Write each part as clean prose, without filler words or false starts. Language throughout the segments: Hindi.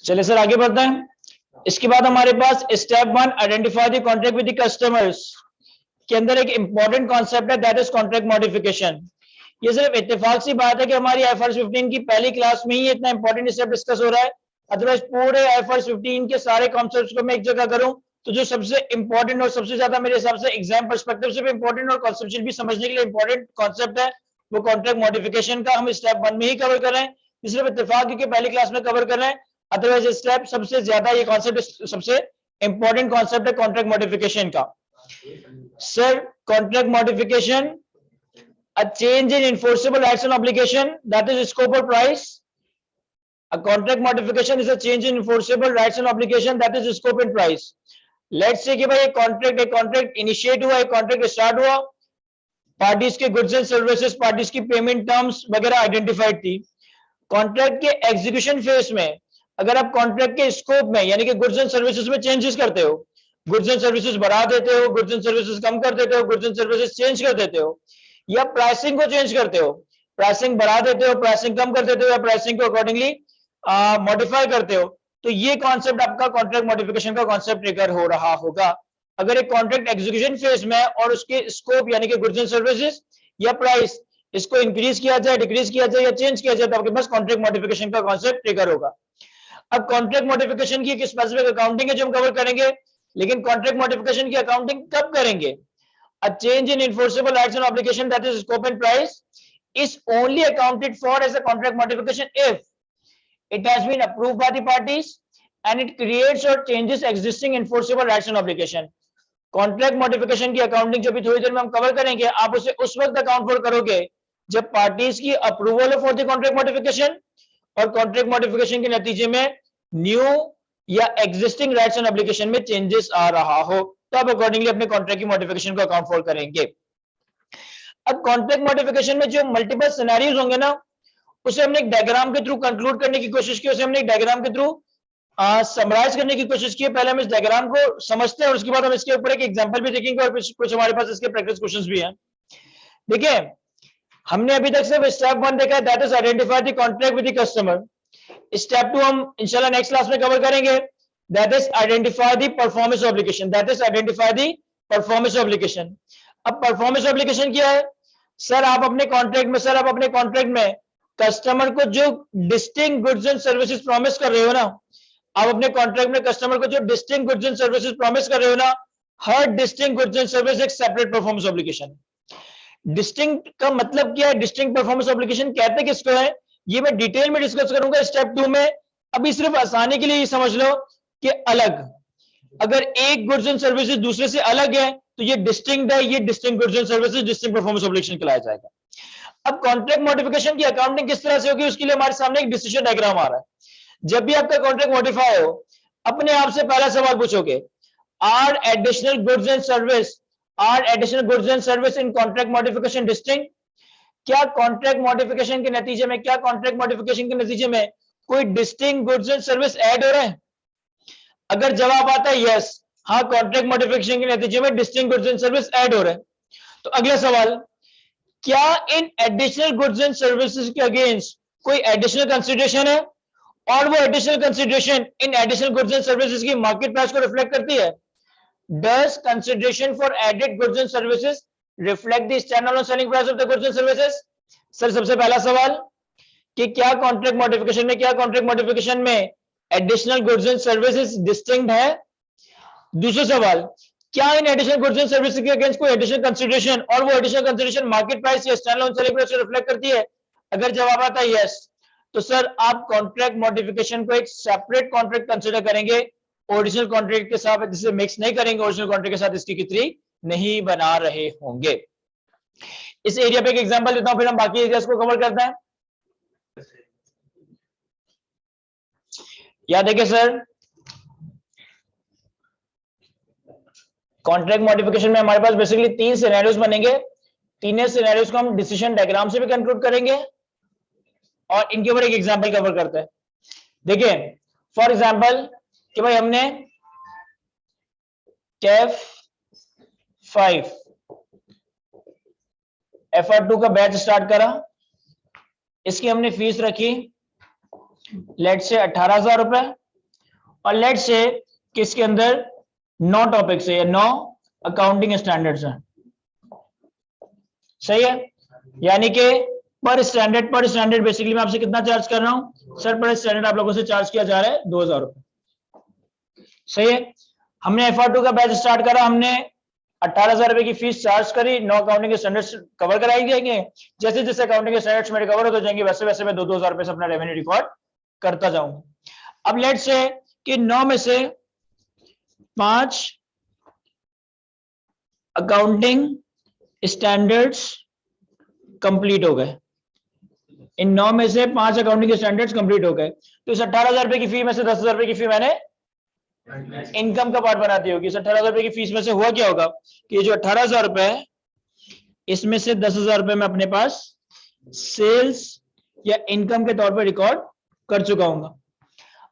चलिए सर आगे बढ़ते हैं। इसके बाद हमारे पास step 1 identify the contract with the customers के अंदर एक इंपॉर्टेंट कॉन्सेप्ट है, दैट इज कॉन्ट्रैक्ट मॉडिफिकेशन। ये सिर्फ इत्तेफाक सी बात है कि हमारी IFRS 15 की पहली क्लास में ही इतना इंपॉर्टेंट स्टेप डिस्कस हो रहा है। अदरवाइज पूरे IFRS 15 के सारे कॉन्सेप्ट्स को मैं एक जगह करूं तो जो सबसे इंपॉर्टेंट और सबसे ज्यादा मेरे हिसाब से एग्जाम पर्सपेक्टिव से भी इंपॉर्टेंट और कॉन्सेप्चुअल भी समझने के लिए इंपॉर्टेंट कॉन्सेप्ट है वो कॉन्ट्रैक्ट मॉडिफिकेशन का हम स्टेप 1 में ही कवर कर रहे हैं। सिर्फ इत्तेफाक क्योंकि पहली क्लास में कवर कर रहे हैं, अदरवाइज स्टेप सबसे ज्यादा ये कॉन्सेप्ट सबसे इंपॉर्टेंट कॉन्सेप्ट है कॉन्ट्रैक्ट मॉडिफिकेशन का। Sir contract modification, a change in enforceable rights and obligation, that is scope or price. A contract modification is a change in enforceable rights and obligation, that is scope and price. Let's say कि भाई एक कॉन्ट्रैक्ट इनिशिएट हुआ, एक कॉन्ट्रैक्ट स्टार्ट हुआ, पार्टीज के गुड्स एंड सर्विसेज, पार्टीज की पेमेंट टर्म्स वगैरह आइडेंटिफाइड थी। कॉन्ट्रैक्ट के एग्जीक्यूशन फेज में अगर आप कॉन्ट्रैक्ट के स्कोप में यानी कि गुड्स एंड सर्विसेज में चेंजेस करते हो, गुड्स एंड सर्विसेज बढ़ा देते हो, गुड्स एंड सर्विसेज कम कर देते हो, गुड्स एंड सर्विसेज चेंज कर देते हो, या प्राइसिंग को चेंज करते हो, प्राइसिंग बढ़ा देते हो, प्राइसिंग कम कर देते हो, या प्राइसिंग को अकॉर्डिंगली मॉडिफाई करते हो, तो ये कॉन्सेप्ट आपका कॉन्ट्रैक्ट मॉडिफिकेशन का कॉन्सेप्ट ट्रिगर हो रहा होगा। अगर एक कॉन्ट्रैक्ट एग्जीक्यूशन फेज में और उसके स्कोप यानी कि गुड्स एंड सर्विसेज या प्राइस इसको इंक्रीज किया जाए, डिक्रीज किया जाए या चेंज किया जाए तो आपके पास कॉन्ट्रैक्ट मॉडिफिकेशन का कॉन्सेप्ट ट्रिगर होगा। अब कॉन्ट्रैक्ट मॉडिफिकेशन की एक स्पेसिफिक अकाउंटिंग है जो हम कवर करेंगे, लेकिन कॉन्ट्रैक्ट मॉडिफिकेशन की अकाउंटिंग कब करेंगे? A change in enforceable rights and obligation, that is scope and price, is only accounted for as a contract modification if it has been approved by the parties and it creates or changes existing enforceable rights and obligation. Contract modification की अकाउंटिंग जो भी थोड़ी देर में हम कवर करेंगे, आप उसे उस वक्त अकाउंट फॉर करोगे जब पार्टीज की अप्रूवल हो फॉर द कॉन्ट्रैक्ट मॉडिफिकेशन और कॉन्ट्रैक्ट मॉडिफिकेशन के नतीजे में न्यू या एग्जिस्टिंग राइट्स एंड ऑब्लिगेशन में चेंजेस आ रहा हो, तो आप अकॉर्डिंगली अपने कॉन्ट्रैक्ट की मॉडिफिकेशन को अकाउंट फॉर करेंगे। अब कॉन्ट्रैक्ट मॉडिफिकेशन में जो मल्टीपल सिनेरियोज होंगे ना, उसे हमने एक डायग्राम के थ्रू कंक्लूड करने की कोशिश की, उसे हमने एक डायग्राम के थ्रू समराइज करने की कोशिश की। पहले हम इस डायग्राम को समझते हैं और उसके बाद हम इसके ऊपर एक एग्जांपल भी देखेंगे और कुछ हमारे पास इसके प्रैक्टिस क्वेश्चंस भी हैं। देखिए हमने अभी तक सिर्फ स्टेप 1 देखा है, that is identify the contract with the customer. Step 2 हम इंशाल्लाह नेक्स्ट क्लास में कवर करेंगे, that is identify the performance obligation, that is identify the performance obligation। अब performance obligation क्या है? सर आप अपने कॉन्ट्रैक्ट में कस्टमर को जो distinct goods and services promise कर रहे हो ना, आप अपने कॉन्ट्रैक्ट में कस्टमर को जो distinct goods and services promise कर रहे हो ना, हर डिस्टिंक्ट गुड्स एंड सर्विस एक सेपरेट परफॉर्मेंस ऑब्लिगेशन। डिस्टिंक्ट का मतलब क्या है? डिस्टिंक्ट परफॉर्मेंस ऑब्लिगेशन कहते किसको है, ये मैं डिटेल में डिस्कस करूंगा स्टेप 2 में। अभी सिर्फ आसानी के लिए ये समझ लो कि अलग, अगर एक गुड्स एंड सर्विसेज दूसरे से अलग है तो ये डिस्टिंक्ट है, ये distinct goods and services distinct performance obligation कहलाया जाएगा। अब कॉन्ट्रैक्ट मॉडिफिकेशन की अकाउंटिंग किस तरह से होगी, उसके लिए हमारे सामने एक डिसीजन डायग्राम आ रहा है। जब भी आपका कॉन्ट्रैक्ट मॉडिफाई हो, अपने आप से पहला सवाल पूछोगे, are additional goods and service in contract modification distinct? क्या कॉन्ट्रैक्ट मॉडिफिकेशन के नतीजे में कोई distinct goods and service add हो रहे हैं? अगर जवाब आता है यस, हाँ कॉन्ट्रैक्ट मॉडिफिकेशन के नतीजे में distinct goods and service add हो रहे हैं, तो अगला सवाल, क्या इन एडिशनल गुड्स एंड सर्विसेज के अगेंस्ट कोई एडिशनल कंसीडरेशन है और वो एडिशनल कंसीडरेशन इन एडिशनल गुड्स एंड सर्विसेज की मार्केट प्राइस को रिफ्लेक्ट करती है? Does consideration for added goods and services reflect the standalone selling price of the goods and services? Sir सबसे पहला सवाल कि क्या कॉन्ट्रैक्ट मॉडिफिकेशन में additional goods and services distinct है? दूसरा सवाल, क्या इन एडिशनल गुड्स एंड सर्विसेज के अगेंस्ट कोई एडिशनल कंसीडरेशन और वो एडिशनल कंसीडरेशन मार्केट प्राइस या स्टैंडअलोन सेलिंग प्राइस को रिफ्लेक्ट करती है? अगर जवाब आता है यस, तो सर आप कॉन्ट्रैक्ट मॉडिफिकेशन को एक सेपरेट कॉन्ट्रैक्ट कंसीडर करेंगे, ओरिजिनल कॉन्ट्रैक्ट के साथ जिसे मिक्स नहीं करेंगे, ओरिजिनल कॉन्ट्रैक्ट के साथ इसकी कितनी नहीं बना रहे होंगे। इस एरिया पे एक एग्जांपल देता हूं, फिर हम बाकी एरियाज को कवर करते हैं। या देखिए सर, कॉन्ट्रैक्ट मॉडिफिकेशन में हमारे पास बेसिकली 3 सिनेरियोज बनेंगे। तीनों सिनेरियोज को हम डिसीजन डायग्राम से भी कंक्लूड करेंगे और इनके ऊपर एक एग्जांपल कवर करते हैं। देखिए फॉर एग्जांपल कि भाई हमने कैफ 5 FR2 का बैच स्टार्ट करा, इसकी हमने फीस रखी लेट से 18,000 रुपए, और लेट से किसके अंदर 9 टॉपिक्स है या 9 अकाउंटिंग स्टैंडर्ड्स हैं, सही है। यानी कि पर स्टैंडर्ड बेसिकली मैं आपसे कितना चार्ज कर रहा हूं सर, पर स्टैंडर्ड आप लोगों से चार्ज किया जा रहा है 2,000 रुपए, सही है। हमने FR2 का बैच स्टार्ट करा, हमने 18,000 रुपए की फीस चार्ज करी, 9 अकाउंटिंग के स्टैंडर्ड्स कवर कराई जाएंगे, जैसे जैसे अकाउंटिंग के स्टैंडर्ड्स मेरे कवर होते जाएंगे वैसे वैसे मैं 2,000 रुपए से अपना रेवेन्यू रिकॉर्ड करता जाऊंगा। अब लेट से कि 9 में से 5 अकाउंटिंग स्टैंडर्ड्स कंप्लीट हो गए, इन 9 में से 5 अकाउंटिंग के स्टैंडर्ड्स कंप्लीट हो गए, तो इस 18,000 रुपए की फी में से 10,000 रुपए की फी मैंने इनकम का पार्ट बनाती होगी। इस 18,000 रुपए की फीस में से हुआ क्या होगा कि ये जो 18,000 रुपए है इसमें से 10,000 रुपए मैं अपने पास सेल्स या इनकम के तौर पर रिकॉर्ड कर चुका हूं।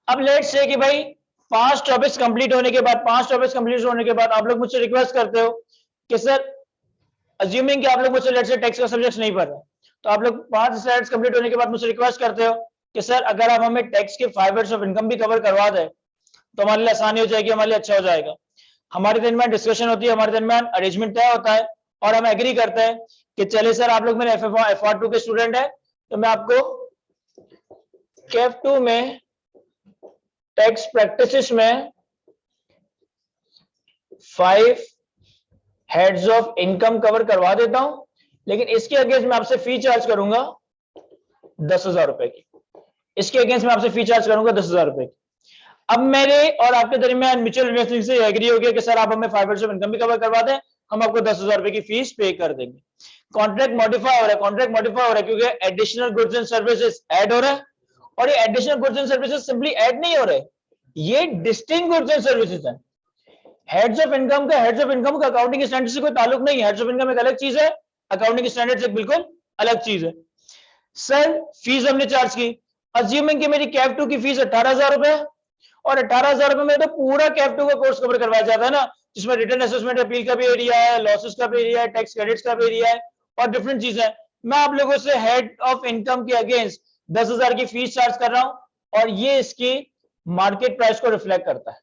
अब लेट्स से कि भाई 5 टॉपिक्स कंप्लीट होने के बाद आप लोग मुझसे रिक्वेस्ट करते हो कि सर, अज्यूमिंग कि आप लोग मुझसे लेट्स से टैक्स का सब्जेक्ट नहीं पढ़ रहे, तो आप लोग 5 स्लाइड्स कंप्लीट होने के बाद मुझसे रिक्वेस्ट करते हो कि सर अगर आप हमें टैक्स के 5 इयर्स ऑफ इनकम भी कवर करवा दें तो हमारे लिए आसानी हो जाएगी, हमारे लिए अच्छा हो जाएगा। हमारे दरमियान डिस्कशन होती है, हमारे दरमियान अरेंजमेंट तय होता है और हम एग्री करते हैं कि चले सर आप लोग मेरे FR2 के स्टूडेंट है, तो मैं आपको KF2 में टैक्स प्रैक्टिसेस में 5 हेड्स ऑफ इनकम कवर करवा देता हूं, लेकिन इसके अगेंस्ट मैं आपसे फी चार्ज करूंगा 10,000 रुपए की, इसके अगेंस्ट मैं आपसे फी चार्ज करूंगा 10,000 रुपए की। अब मेरे और आपके दरमियान म्यूचुअल इन्वेस्टिंग से एग्री हो गया कि सर आप हमें 5 इयर्स ऑफ इनकम भी कवर करवा दें, हम आपको 10,000 रुपए की फीस पे कर देंगे। कॉन्ट्रैक्ट मॉडिफाई हो रहा है क्योंकि additional goods and services add हो रहा है, और ये additional goods and services simply add नहीं हो रहे, ये डिस्टिंक्ट गुड्स एंड सर्विसेज है। हेड्स ऑफ इनकम का अकाउंटिंग स्टैंडर्ड से कोई ताल्लुक नहीं है। हेड्स ऑफ इनकम एक अलग चीज है, अकाउंटिंग स्टैंडर्ड से बिल्कुल अलग चीज है। सर फीस हमने चार्ज की, अज्यूमिंग कि मेरी KF2 की फीस 18,000 रुपए, और 18,000 रुपए में तो पूरा KF2 का कोर्स कवर करवाया जाता है ना, जिसमें रिटर्न असेसमेंट अपील का भी एरिया है, लॉसेस का भी एरिया है, टैक्स क्रेडिट्स का भी एरिया है और डिफरेंट चीजें। मैं आप लोगों से हेड ऑफ इनकम के अगेंस्ट 10,000 की फीस चार्ज कर रहा हूं, और ये इसकी मार्केट प्राइस को रिफ्लेक्ट करता है,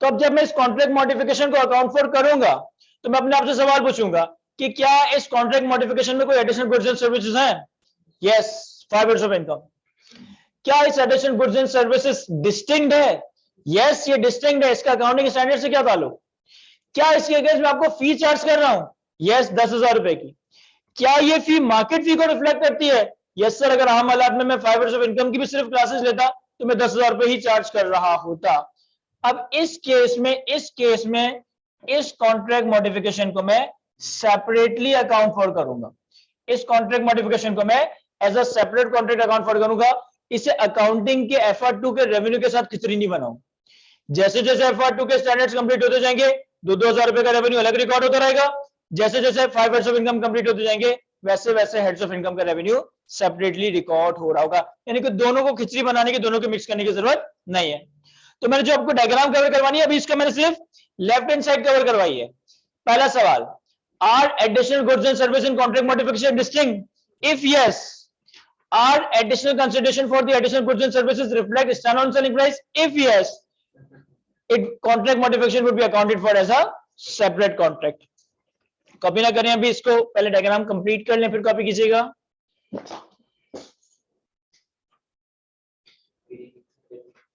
तो अब जब मैं इस कॉन्ट्रैक्ट मॉडिफिकेशन को अकाउंट फॉर करूंगा तो मैं अपने आप से सवाल पूछूंगा कि क्या इस कॉन्ट्रैक्ट मॉडिफिकेशन में कोई एडिशनल गुड्स एंड सर्विसेज हैं? Yes, 5 years of income. क्या इस additional goods and services distinct है? यस, ये डिस्टिंक्ट है। इसका अकाउंटिंग स्टैंडर्ड से क्या ताल्लुक? क्या इसके अगेंस्ट मैं आपको फी चार्ज कर रहा हूं? यस, 10,000 रुपए की। क्या ये फी मार्केट फी को रिफ्लेक्ट करती है? यस सर, अगर आम हालात में मैं 5 इयर्स ऑफ इनकम की भी सिर्फ क्लासेस लेता तो मैं 10,000 रुपए ही चार्ज कर रहा होता। अब इस केस में इस कॉन्ट्रैक्ट मॉडिफिकेशन को मैं सेपरेटली अकाउंट फॉर करूंगा, इस कॉन्ट्रैक्ट मॉडिफिकेशन को मैं as a separate contract account for करूंगा। इसे अकाउंटिंग के FR2 के रेवेन्यू के साथ खिचड़ी नहीं बनाऊं। जैसे जैसे FR2 के स्टैंडर्ड्स कंप्लीट होते जाएंगे 2,000 रुपए का रेवेन्यू अलग रिकॉर्ड होता रहेगा, जैसे जैसे 5 इयर्स ऑफ इनकम कंप्लीट होते जाएंगे वैसे वैसे हेड्स ऑफ इनकम का रेवेन्यू सेपरेटली रिकॉर्ड हो रहा होगा। यानी कि दोनों को खिचड़ी बनाने की, दोनों को मिक्स करने की जरूरत नहीं है। तो मैंने जो आपको डायग्राम कवर करवानी है अभी, इसका मैंने सिर्फ लेफ्ट हैंड साइड कवर करवाई है। पहला सवाल, are additional goods and service in contract modification distinct? If yes, are additional consideration for the additional goods and services reflect standalone selling price? If yes, contract modification would be accounted for as a separate contract. Copy ना करें अभी, इसको पहले डायग्राम कंप्लीट कर लें फिर कॉपी कीजिएगा।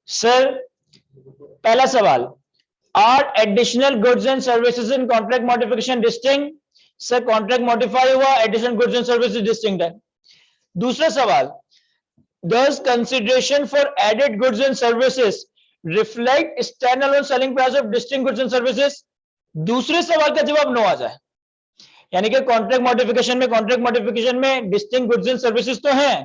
सर पहला सवाल, are additional goods and services in contract modification distinct? Sir contract modify हुआ, additional goods and services distinct है। दूसरा सवाल, does consideration for added goods and services reflect standalone selling price of distinct goods and services? दूसरे सवाल का जवाब नो आ जाए, यानी कि कॉन्ट्रैक्ट मॉडिफिकेशन में डिस्टिंक्ट गुड्स एंड सर्विसेज तो हैं,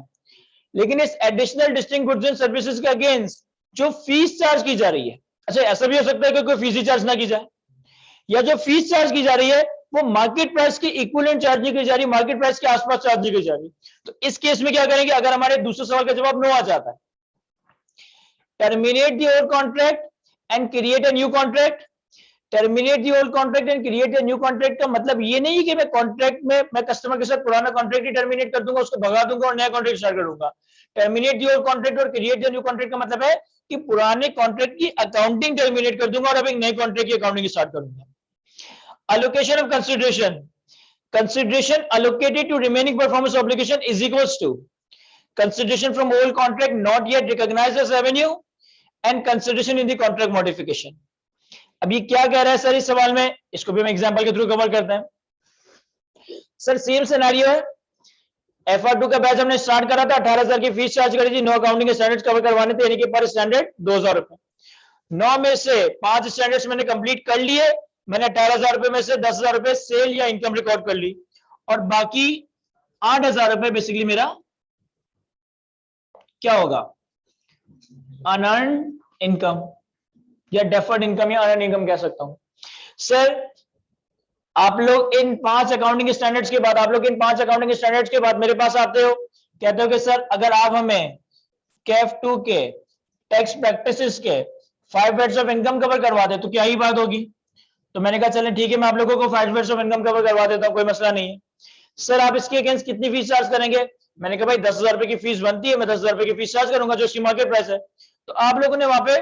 लेकिन इस additional distinct goods and services के अगेंस्ट जो फीस चार्ज की जा रही है, अच्छा ऐसा भी हो सकता है कि कोई फीस ही चार्ज ना की जाए, या जो फीस चार्ज की जा रही है वो मार्केट प्राइस के इक्विवेलेंट चार्ज नहीं की जा रही, मार्केट प्राइस के आसपास चार्ज नहीं की जा रही। तो इस केस में क्या करेंगे? अगर हमारे दूसरे सवाल का जवाब नो आ जाता है, terminate the old contract and create a new contract. Terminate the old contract and create the new contract का मतलब ये नहीं है कि मैं कॉन्ट्रैक्ट में मैं कस्टमर के साथ पुराना कॉन्ट्रैक्ट ही टर्मिनेट कर दूंगा, उसको भगा दूंगा और नया कॉन्ट्रैक्ट स्टार्ट करूंगा। टर्मिनेट द ओल्ड कॉन्ट्रैक्ट और क्रिएट द न्यू कॉन्ट्रैक्ट का मतलब है कि पुराने कॉन्ट्रैक्ट की अकाउंटिंग टर्मिनेट कर दूंगा और अब एक नए कॉन्ट्रैक्ट की अकाउंटिंग स्टार्ट करूंगा। Allocation of consideration allocated to remaining performance obligation is equals to consideration from old contract not yet recognized as revenue and consideration in the contract modification। अब ये क्या कह रहा है सर इस सवाल में, इसको भी हम एग्जांपल के थ्रू कवर करते हैं। सर सेम सिनेरियो है, FR2 का बैच हमने स्टार्ट करा था, 18,000 की फीस चार्ज करी थी, 9 अकाउंटिंग स्टैंडर्ड्स कवर करवाने थे, यानी कि पर स्टैंडर्ड 2,000 रुपए। 9 में से 5 स्टैंडर्ड्स मैंने कंप्लीट कर लिए, मैंने 18,000 रुपए में से 10,000 रुपए सेल या इनकम रिकॉर्ड कर ली और बाकी 8,000 रुपए बेसिकली मेरा क्या होगा, अनअर्न्ड इनकम या डेफर्ड इनकम या अनअर्न्ड इनकम कह सकता हूं। सर आप लोग इन 5 अकाउंटिंग स्टैंडर्ड्स के बाद मेरे पास आते हो, कहते हो कि सर अगर आप हमें कैफ 2 के टैक्स प्रैक्टिसेस के 5 हेड्स ऑफ इनकम कवर करवा दे तो क्या ही बात होगी। तो मैंने कहा चलें ठीक है, मैं आप लोगों को 5 हेड्स ऑफ इनकम कवर करवा देता हूं, कोई मसला नहीं है। सर आप इसके अगेंस्ट कितनी फीस चार्ज करेंगे? मैंने कहा भाई 10,000 रुपए की फीस बनती है, मैं 10,000 रुपए की फीस चार्ज करूंगा जो इसकी मार्केट प्राइस है। तो आप लोगों ने वहां पे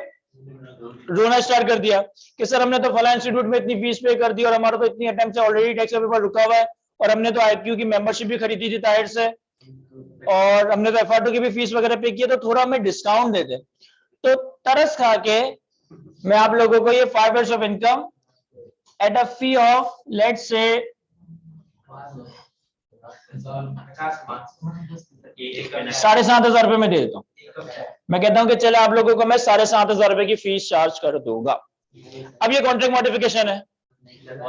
रोना स्टार्ट कर दिया कि सर हमने तो फला इंस्टीट्यूट में इतनी फीस पे कर दी और हमारा तो इतनी अटेम्प्ट से ऑलरेडी टैक्स पेपर रुका हुआ है और हमने तो IQ की मेंबरशिप भी खरीदी थी ताहिर से और हमने तो FR2 की भी फीस वगैरह पे की है, तो थोड़ा हमें डिस्काउंट दे दे। तो तरस खा के मैं आप लोगों को ये 5 heads of income at a fee of let's say 7,500 रुपए में दे देता हूँ। मैं कहता हूं कि चले आप लोगों को मैं 7,500 रुपए की फीस चार्ज कर दूंगा। अब ये कॉन्ट्रैक्ट मॉडिफिकेशन है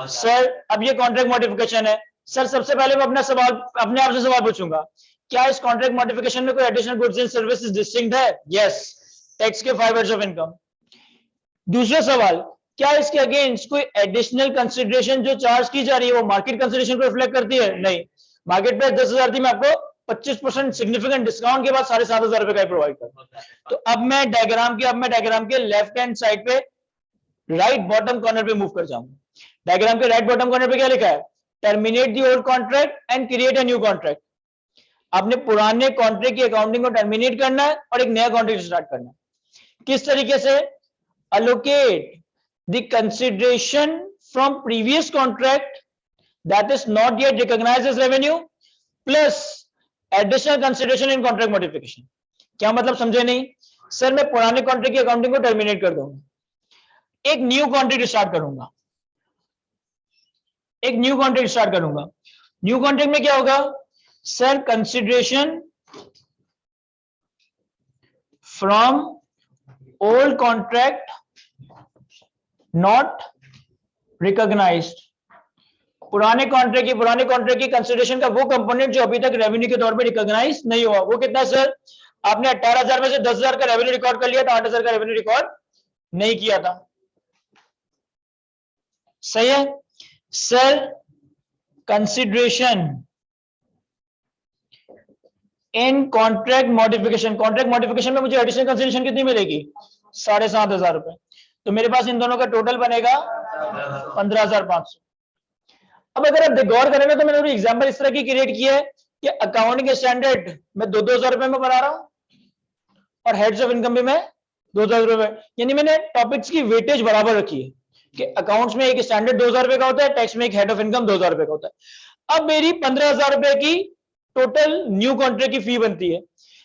सर, अब ये कॉन्ट्रैक्ट मॉडिफिकेशन है सर। सबसे पहले मैं अपने आप से सवाल पूछूंगा, क्या इस कॉन्ट्रैक्ट मॉडिफिकेशन में कोई additional goods and services distinct है? यस, टैक्स के 5 हेड्स ऑफ इनकम। दूसरा सवाल, क्या इसके अगेंस्ट कोई एडिशनल कंसिडरेशन जो चार्ज की जा रही है वो मार्केट कंसिडरेशन को रिफ्लेक्ट करती है? नहीं, मार्केट प्राइस 10,000 थी, मैं आपको 25% सिग्निफिकेंट डिस्काउंट के बाद 7,500 रुपए का प्रोवाइड कर। तो अब मैं डायग्राम के लेफ्ट हैंड साइड पे राइट बॉटम कॉर्नर पे मूव कर जाऊंगा। डायग्राम के राइट बॉटम कॉर्नर पे क्या लिखा है? Terminate the old contract and create a new contract. आपने पुराने कॉन्ट्रैक्ट की अकाउंटिंग को टर्मिनेट करना है और एक नया कॉन्ट्रैक्ट स्टार्ट करना है। किस तरीके से? allocate the consideration from previous contract that is not yet recognized as revenue plus additional consideration in contract modification। क्या मतलब समझे नहीं? सर मैं पुराने कॉन्ट्रैक्ट की अकाउंटिंग को टर्मिनेट कर दूंगा, एक न्यू कॉन्ट्रैक्ट स्टार्ट करूंगा, न्यू कॉन्ट्रैक्ट में क्या होगा sir? Consideration from old contract not recognised. पुराने कॉन्ट्रैक्ट की कंसिडरेशन का वो कंपोनेंट जो अभी तक रेवेन्यू के तौर पे रिकॉग्नाइज नहीं हुआ, वो कितना है सर? आपने 18,000 में से 10,000 का रेवेन्यू रिकॉर्ड कर लिया था, 8,000 का रेवेन्यू रिकॉर्ड नहीं किया था। सही है sir. Consideration in contract modification में मुझे एडिशनल कंसिडरेशन कितनी मिलेगी? 7,500 रुपए। तो मेरे पास इन दोनों का टोटल बनेगा 15,500। अब अगर आप गौर करेंगे तो मैंने एग्जांपल इस तरह की क्रिएट की है कि अकाउंटिंग स्टैंडर्ड मैं 2,000 रुपए में बना रहा हूं और हेड्स ऑफ इनकम भी मैं 2,000 रुपए, यानी मैंने टॉपिक्स की वेटेज बराबर रखी है कि अकाउंट्स में एक स्टैंडर्ड 2,000 रुपए का होता है, टैक्स में एक हेड ऑफ इनकम 2,000 रुपए का होता है। अब मेरी 15,000 रुपए की टोटल न्यू कॉन्ट्रैक्ट की फी बनती है।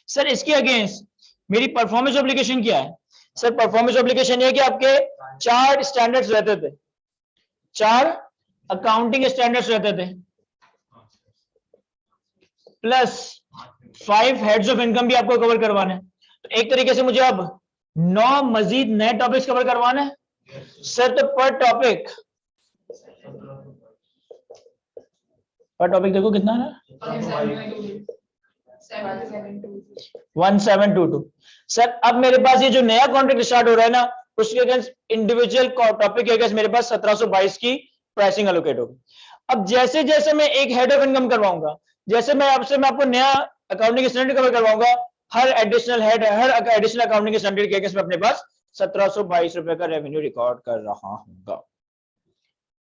सर इसके अगेंस्ट मेरी परफॉर्मेंस ऑब्लिगेशन क्या है? सर परफॉर्मेंस ऑब्लिगेशन ये कि आपके 4 स्टैंडर्ड्स रहते थे, 4 अकाउंटिंग स्टैंडर्ड्स रहते थे प्लस 5 हेड्स ऑफ इनकम भी आपको कवर करवाना है। तो एक तरीके से मुझे अब 9 मजीद नए टॉपिक्स कवर करवाना है। सर तो पर टॉपिक देखो कितना है? 1722। सर अब मेरे पास ये जो नया कॉन्ट्रैक्ट स्टार्ट हो रहा है ना, उसके अगेंस्ट इंडिविजुअल टॉपिक के अगेंस्ट मेरे पास 1722 की प्राइसिंग एलोकेट होगी। अब जैसे जैसे मैं एक हेड ऑफ इनकम करवाऊंगा, जैसे मैं आपको नया अकाउंटिंग स्टैंडर्ड कवर करवाऊंगा, हर एडिशनल हेड, हर एडिशनल अकाउंटिंग स्टैंडर्ड के अगेंस्ट में अपने पास 1722 रुपए का रेवेन्यू रिकॉर्ड कर रहा हूँ।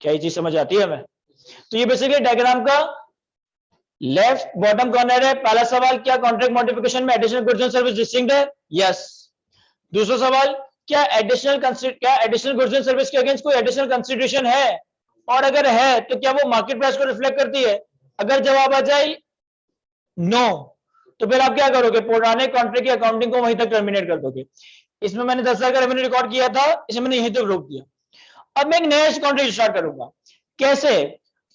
क्या ये चीज समझ आती है हमें? तो ये बेसिकली डायग्राम का लेफ्ट बॉटम कॉर्नर है। पहला सवाल, क्या कॉन्ट्रैक्ट मॉडिफिकेशन में additional goods and service distinct है? यस। दूसरा सवाल, क्या एडिशनल गुड्स एंड सर्विस के अगेंस्ट कोई एडिशनल कंसिडरेशन है, और अगर है तो क्या वो मार्केट प्राइस को रिफ्लेक्ट करती है? अगर जवाब आ जाए नो, तो फिर आप क्या करोगे? पुराने कॉन्ट्रैक्ट की अकाउंटिंग को वहीं तक टर्मिनेट कर दोगे। इसमें मैंने 10,000 का रेवेन्यू रिकॉर्ड किया था, इसे मैंने यहीं तक रोक दिया। अब मैं एक नया कॉन्ट्रैक्ट स्टार्ट करूंगा। कैसे?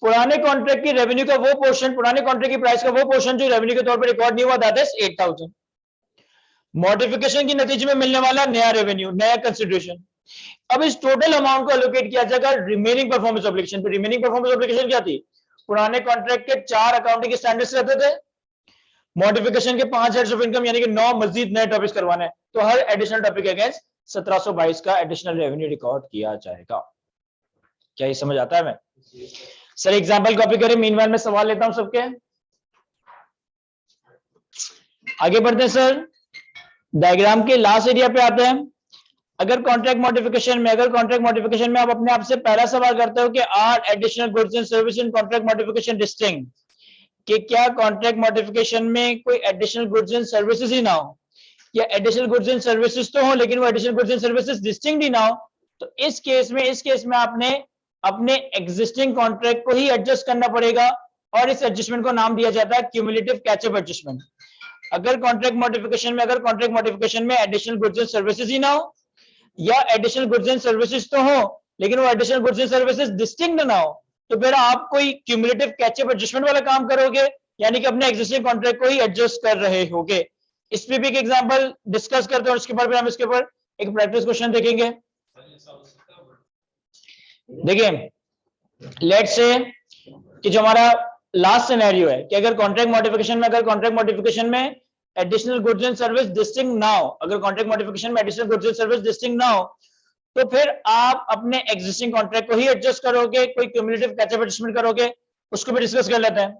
पुराने कॉन्ट्रैक्ट की रेवेन्यू का वो पोर्शन, पुराने कॉन्ट्रैक्ट की प्राइस का वो पोर्शन जो रेवेन्यू के तौर पर रिकॉर्ड नहीं हुआ, दैट इज 8,000। मॉडिफिकेशन के नतीजे में मिलने वाला नया रेवेन्यू, नया कंसिडरेशन। अब इस टोटल अमाउंट को एलोकेट किया जाएगा रिमेनिंग परफॉर्मेंस ऑब्लिगेशन पे। रिमेनिंग परफॉर्मेंस ऑब्लिगेशन क्या थी? पुराने कॉन्ट्रैक्ट के 4 अकाउंटिंग स्टैंडर्ड्स रहते थे, मॉडिफिकेशन के 5 हेड्स ऑफ इनकम यानी कि 9 मजीद नए टॉपिक्स करवाने हैं, तो हर एडिशनल टॉपिक अगेंस्ट 1722 का एडिशनल रेवेन्यू रिकॉर्ड किया जाएगा। क्या ये समझ आता है? मैं सर एग्जांपल कॉपी करें, मीनवाइल में सवाल लेता हूं सबके। आगे बढ़ते हैं सर, डायग्राम के लास्ट एरिया पे आते हैं। अगर कॉन्ट्रैक्ट मॉडिफिकेशन में आप अपने आप से पहला सवाल करते हो कि are additional goods and service in contract modification distinct, कि क्या कॉन्ट्रैक्ट मॉडिफिकेशन में कोई एडिशनल गुड्स एंड सर्विसेज ही ना हो, या एडिशनल गुड्स एंड सर्विसेज तो हो लेकिन वो additional goods and services distinct ही ना हो, तो इस केस में आपने अपने एग्जिस्टिंग कॉन्ट्रैक्ट को ही एडजस्ट करना पड़ेगा, और इस एडजस्टमेंट को नाम दिया जाता है क्यूमुलेटिव कैचअप एडजस्टमेंट। अगर कॉन्ट्रैक्ट मॉडिफिकेशन में एडिशनल गुड्स एंड सर्विसेज ही ना हो, या एडिशनल गुड्स एंड सर्विसेज तो हो लेकिन वो additional goods and services distinct ना हो, तो फिर आप कोई क्यूमुलेटिव कैचअप एडजस्टमेंट वाला काम करोगे, यानी कि अपने एग्जिस्टिंग कॉन्ट्रैक्ट को ही एडजस्ट कर रहे होगे। इस पे भी एक एग्जांपल डिस्कस करते हैं और इसके बाद फिर हम इसके ऊपर एक प्रैक्टिस क्वेश्चन देखेंगे। देखिए, लेट्स से कि जो हमारा लास्ट सिनेरियो है कि अगर कॉन्ट्रैक्ट मॉडिफिकेशन में additional goods and service distinct ना हो, अगर कॉन्ट्रैक्ट मॉडिफिकेशन में additional goods and service distinct ना हो, तो फिर आप अपने एग्जिस्टिंग कॉन्ट्रैक्ट को ही एडजस्ट करोगे, कोई क्यूमुलेटिव कैचअप एडजस्टमेंट करोगे, उसको भी डिस्कस कर लेते हैं।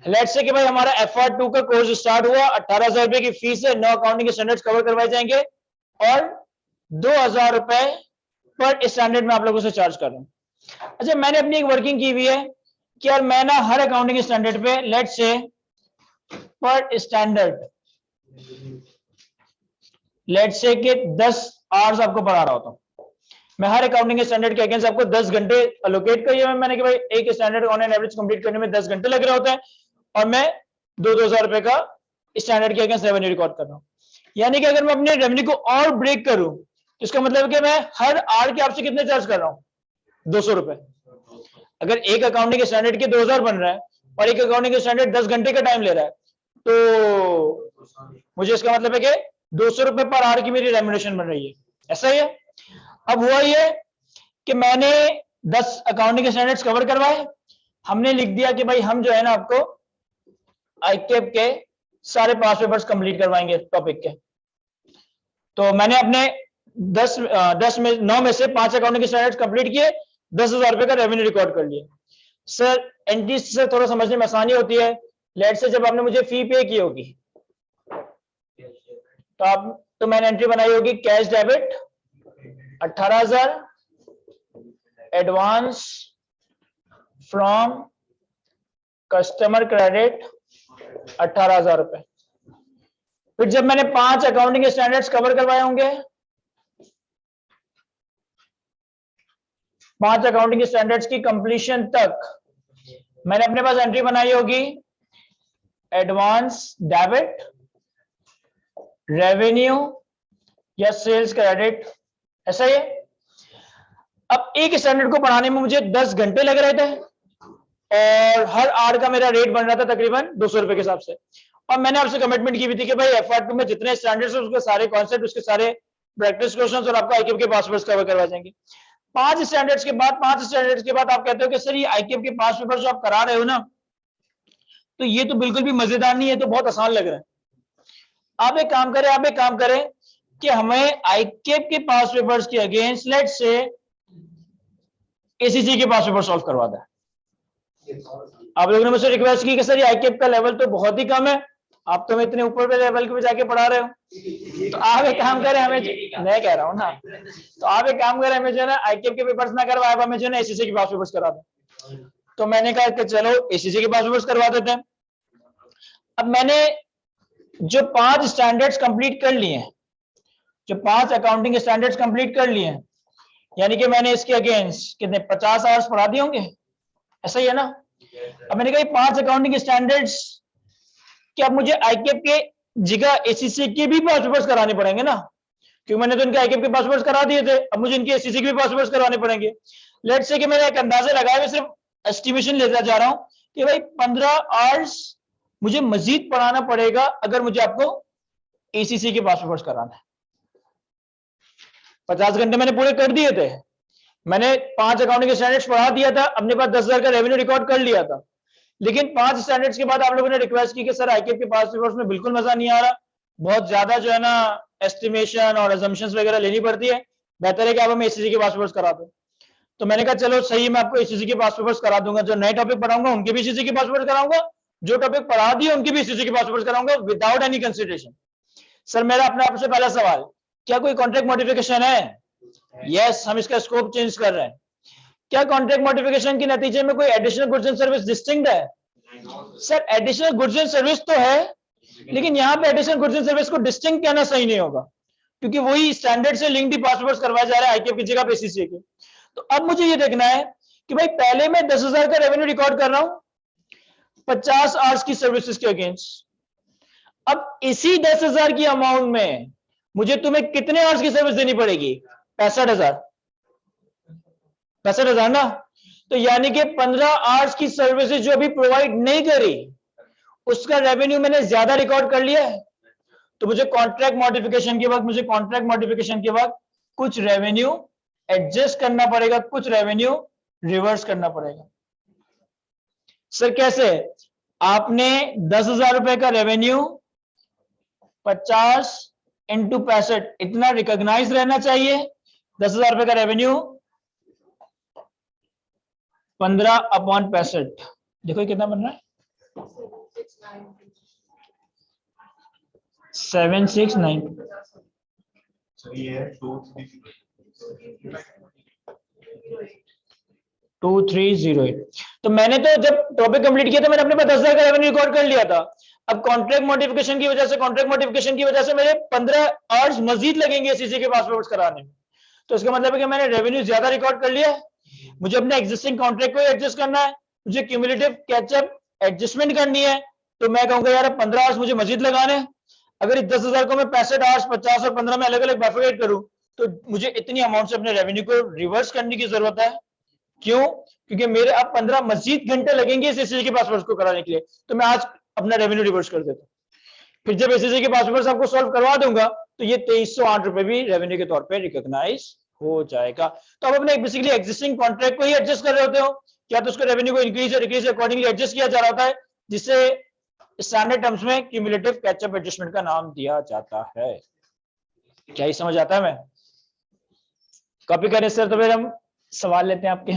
लेट्स से कि भाई हमारा FR2 का कोर्स स्टार्ट हुआ, 18,000 रुपए की फीस है, 9 अकाउंटिंग स्टैंडर्ड्स कवर करवाए जाएंगे और 2,000 रुपए पर स्टैंडर्ड में आप लोगों से चार्ज कर रहा हूं। अच्छा, मैंने अपनी एक वर्किंग की हुई है कि यार मैं ना हर अकाउंटिंग स्टैंडर्ड पे लेट्स से पर स्टैंडर्ड लेट्स से कि 10 आवर्स आपको पढ़ा रहा होता हूं। मैं हर अकाउंटिंग स्टैंडर्ड के अगेंस्ट आपको 10 घंटे अलोकेट किए हैं मैंने कि भाई एक standard on an average complete करने में 10 घंटे लग रहे होते हैं, और मैं 2,000 रुपए का स्टैंडर्ड के अगेंस्ट रेवेन्यू रिकॉर्ड कर रहा हूं। यानी कि अगर मैं अपने रेवेन्यू को और ब्रेक करूं तो इसका मतलब है कि मैं हर आवर के आपसे कितने चार्ज कर रहा हूं? 200 रुपए। अगर एक अकाउंटिंग स्टैंडर्ड के 2,000 बन रहा है और एक अकाउंटिंग स्टैंडर्ड 10 घंटे का टाइम ले रहा है, तो मुझे इसका मतलब है कि 200 रुपए पर आवर की मेरी रेम्युनरेशन बन रही है। ऐसा ही है। अब हुआ ये कि मैंने 10 अकाउंटिंग स्टैंडर्ड्स कवर करवाए, हमने लिख दिया कि भाई हम जो है ना आपको आईकेप के सारे पास पेपर्स कंप्लीट करवाएंगे टॉपिक के। तो मैंने अपने 9 में से 5 अकाउंटिंग स्टैंडर्ड्स कंप्लीट किए, 10,000 रुपए का रेवेन्यू रिकॉर्ड कर लिया। सर एंट्री से थोड़ा समझने में आसानी होती है। लेट से जब आपने मुझे फी पे की होगी तो मैंने एंट्री बनाई होगी cash debit 18,000, advance from customer credit 18,000 रुपए। फिर जब मैंने 5 अकाउंटिंग स्टैंडर्ड्स कवर करवाए होंगे, 5 अकाउंटिंग स्टैंडर्ड्स की कंप्लीशन तक मैंने अपने पास एंट्री बनाई होगी एडवांस डेबिट, रेवेन्यू या सेल्स क्रेडिट। ऐसा ही है। अब एक स्टैंडर्ड को पढ़ाने में मुझे 10 घंटे लग रहे थे और हर आवर का मेरा रेट बन रहा था तकरीबन 200 रुपए के हिसाब से, और मैंने आपसे कमिटमेंट की भी थी कि भाई FR2 में जितने स्टैंडर्ड्स हैं उसके सारे कॉन्सेप्ट, उसके सारे प्रैक्टिस क्वेश्चंस और आपको आईकेप के पास पेपर्स कवर करवा जाएंगे। 5 स्टैंडर्ड्स के बाद आप कहते हो कि सर ये आईकेप के पास पेपर्स जो आप करा रहे हो ना, तो ये तो बिल्कुल भी मजेदार नहीं है, तो बहुत आसान लग रहा है। आप एक काम करें कि हमें आईकेप के पास पेपर्स के अगेंस्ट लेट्स से ACC के पास पेपर सॉल्व करवा दें। आप लोगों ने मुझसे रिक्वेस्ट की कि सर ये आईकेप का लेवल तो बहुत ही कम है, आप तो मैं इतने ऊपर पे लेवल के पे जाके पढ़ा रहे हो, तो आप एक काम करें, हमें, मैं कह रहा हूँ ना, तो आप एक काम करें, हमें जो है ना आईकेएफ के पेपर्स ना करवाए, आप हमें जो है ना एसीसी के पास पेपर्स करा दो। तो मैंने कहा कि चलो एसीसी के पास पेपर्स करवा देते हैं। अब मैंने जो 5 स्टैंडर्ड्स कंप्लीट कर लिए हैं, जो 5 अकाउंटिंग स्टैंडर्ड्स कंप्लीट कर लिए हैं, यानी कि मैंने इसके अगेंस्ट कितने 50 आवर्स पढ़ा दिए होंगे, ऐसा ही है ना। अब मैंने कहा 5 अकाउंटिंग स्टैंडर्ड्स कि अब मुझे आईकेएफ के जगह एसीसी के भी पास पेपर्स कराने पड़ेंगे ना, क्योंकि मैंने तो इनके आईकेएफ के पास पेपर्स करा दिए थे, अब मुझे इनके एसीसी के भी पास पेपर्स करवाने पड़ेंगे। लेट्स से कि मैंने एक अंदाजा लगाया, मैं सिर्फ एस्टिमेशन लेता जा रहा हूं कि भाई 15 आवर्स मुझे मजीद पढ़ाना पड़ेगा अगर मुझे आपको एसीसी के पास पेपर्स कराना है। 50 घंटे मैंने पूरे कर दिए थे, मैंने 5 अकाउंटिंग स्टैंडर्ड्स पढ़ा दिया था, अपने पास 10,000 का रेवेन्यू रिकॉर्ड कर लिया था। लेकिन 5 स्टैंडर्ड्स के बाद आप लोगों ने रिक्वेस्ट की कि सर आईकेएफ के पास पेपर्स में बिल्कुल मजा नहीं आ रहा, बहुत ज्यादा जो है ना एस्टिमेशन और अजम्पशंस वगैरह लेनी पड़ती है, बेहतर है कि आप हमें एसीसी के पास पेपर्स करा दो। तो मैंने कहा चलो सही, मैं आपको एसीसी के पास पेपर्स करा दूंगा, जो नए टॉपिक पढ़ाऊंगा उनके भी एसीसी के पास पेपर्स कराऊंगा, जो टॉपिक पढ़ा दिए उनके भी एसीसी के पास पेपर्स कराऊंगा विदाउट एनी कंसिडरेशन। सर मेरा अपने आपसे पहला सवाल, क्या कोई कॉन्ट्रैक्ट मॉडिफिकेशन है? यस, हम इसका स्कोप चेंज कर रहे हैं। क्या कॉन्ट्रैक्ट मॉडिफिकेशन के नतीजे में कोई additional goods and service distinct है? Sir additional goods and service तो है, लेकिन यहाँ पे एडिशनल गुड्स एंड सर्विस को डिस्टिंक्ट कहना सही नहीं होगा, क्योंकि वही स्टैंडर्ड से लिंक्ड ही पास पेपर्स करवाया जा रहा है आईकेएफ की जगह पे एसीसी के। तो अब मुझे ये देखना है कि भाई पहले मैं 10,000 का रेवेन्यू रिकॉर्ड कर रहा हूं 50 आवर्स की सर्विसेज के अगेंस्ट, अब इसी 10,000 की अमाउंट में मुझे तुम्हें कितने आवर्स की सर्विस देनी पड़ेगी? 65,000, 65,000 ना। तो यानी कि 15 आवर्स की सर्विसेज जो अभी प्रोवाइड नहीं करी उसका रेवेन्यू मैंने ज्यादा रिकॉर्ड कर लिया है, तो मुझे कॉन्ट्रैक्ट मॉडिफिकेशन के वक्त कुछ रेवेन्यू एडजस्ट करना पड़ेगा, कुछ रेवेन्यू रिवर्स करना पड़ेगा। सर कैसे? आपने 10,000 रुपए का रेवेन्यू 50 इंटू 65 इतना रिकॉग्नाइज रहना चाहिए। 10,000 रुपए का रेवेन्यू 15/65, देखो कितना बन रहा है 769 2308। तो मैंने तो जब टॉपिक कंप्लीट किया था मैंने अपने पास 10,000 का रेवेन्यू रिकॉर्ड कर लिया था। अब कॉन्ट्रैक्ट मॉडिफिकेशन की वजह से मेरे 15 आवर्स मजीद लगेंगे एसीसी के पास पेपर्स कराने में। तो इसका मतलब है कि मैंने रेवेन्यू ज्यादा रिकॉर्ड कर लिया है, मुझे अपने एग्जिस्टिंग कॉन्ट्रैक्ट को एडजस्ट करना है, मुझे क्यूमुलेटिव कैचअप एडजस्टमेंट करनी है। तो मैं कहूंगा यार 15 आवर्स मुझे मजीद लगाने हैं। अगर इस 10,000 को मैं 65 आवर्स 50 और 15 में अलग अलग बाइफरकेट करूं तो मुझे इतनी अमाउंट से अपने रेवेन्यू को रिवर्स करने की जरूरत है। क्यों? क्योंकि मेरे अब 15 मजीद घंटे लगेंगे इस एसीसी के पास पेपर्स को कराने के लिए, तो मैं आज अपना रेवेन्यू रिवर्स कर देता हूं। फिर जब एसीसी के पास पेपर्स आपको सॉल्व करवा दूंगा तो ये 2308 रुपए भी रेवेन्यू के तौर पे रिकॉग्नाइज हो जाएगा। तो आप अपने बेसिकली एग्जिस्टिंग कॉन्ट्रैक्ट को ही एडजस्ट कर रहे होते हो, क्या तो उसको रेवेन्यू को इंक्रीज और डिक्रीज अकॉर्डिंगली एडजस्ट किया जा रहा होता है, जिसे स्टैंडर्ड टर्म्स में क्यूमुलेटिव कैचअप एडजस्टमेंट का नाम दिया जाता है। क्या ही समझ आता है? मैं कॉपी करें सर, तो फिर हम सवाल लेते हैं आपके।